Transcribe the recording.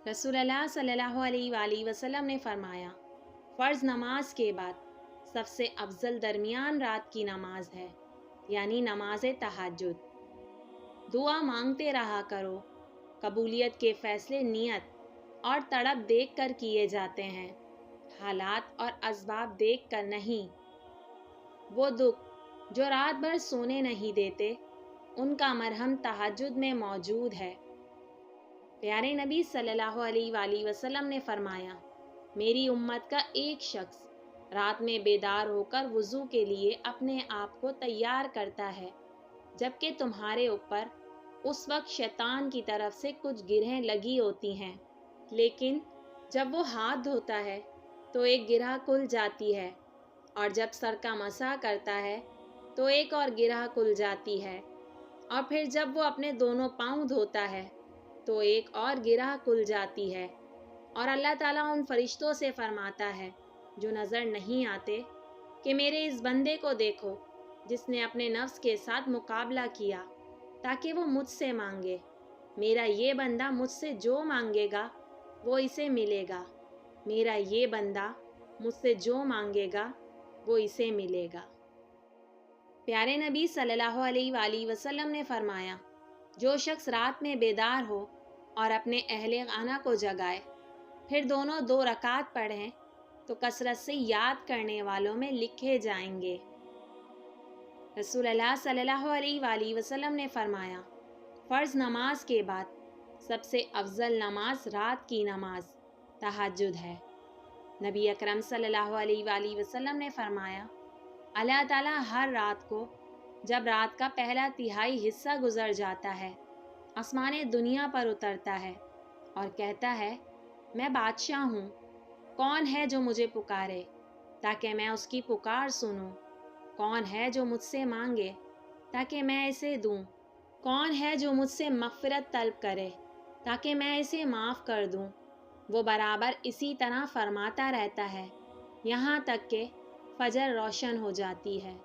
رسول اللہ صلی اللہ علیہ وآلہ وسلم نے فرمایا، فرض نماز کے بعد سب سے افضل درمیان رات کی نماز ہے، یعنی نماز تہجد۔ دعا مانگتے رہا کرو، قبولیت کے فیصلے نیت اور تڑپ دیکھ کر کیے جاتے ہیں، حالات اور اسباب دیکھ کر نہیں۔ وہ دکھ جو رات بھر سونے نہیں دیتے، ان کا مرہم تہجد میں موجود ہے۔ پیارے نبی صلی اللہ علیہ وآلہ وسلم نے فرمایا، میری امت کا ایک شخص رات میں بیدار ہو کر وضو کے لیے اپنے آپ کو تیار کرتا ہے، جبکہ تمہارے اوپر اس وقت شیطان کی طرف سے کچھ گرہیں لگی ہوتی ہیں، لیکن جب وہ ہاتھ دھوتا ہے تو ایک گرہ کھل جاتی ہے، اور جب سر کا مسح کرتا ہے تو ایک اور گرہ کھل جاتی ہے، اور پھر جب وہ اپنے دونوں پاؤں دھوتا ہے تو ایک اور گرہ کھل جاتی ہے، اور اللہ تعالیٰ ان فرشتوں سے فرماتا ہے جو نظر نہیں آتے کہ میرے اس بندے کو دیکھو جس نے اپنے نفس کے ساتھ مقابلہ کیا تاکہ وہ مجھ سے مانگے، میرا یہ بندہ مجھ سے جو مانگے گا وہ اسے ملے گا، میرا یہ بندہ مجھ سے جو مانگے گا وہ اسے ملے گا۔ پیارے نبی صلی اللہ علیہ وآلہ وسلم نے فرمایا، جو شخص رات میں بیدار ہو اور اپنے اہل خانہ کو جگائے، پھر دونوں 2 رکعت پڑھیں تو کثرت سے یاد کرنے والوں میں لکھے جائیں گے۔ رسول اللہ صلی اللہ علیہ وآلہ وسلم نے فرمایا، فرض نماز کے بعد سب سے افضل نماز رات کی نماز تہجد ہے۔ نبی اکرم صلی اللہ علیہ وآلہ وسلم نے فرمایا، اللہ تعالیٰ ہر رات کو جب رات کا پہلا تہائی حصہ گزر جاتا ہے، آسمان دنیا پر اترتا ہے اور کہتا ہے، میں بادشاہ ہوں، کون ہے جو مجھے پکارے تاکہ میں اس کی پکار سنوں؟ کون ہے جو مجھ سے مانگے تاکہ میں اسے دوں؟ کون ہے جو مجھ سے مغفرت طلب کرے تاکہ میں اسے معاف کر دوں؟ وہ برابر اسی طرح فرماتا رہتا ہے یہاں تک کہ فجر روشن ہو جاتی ہے۔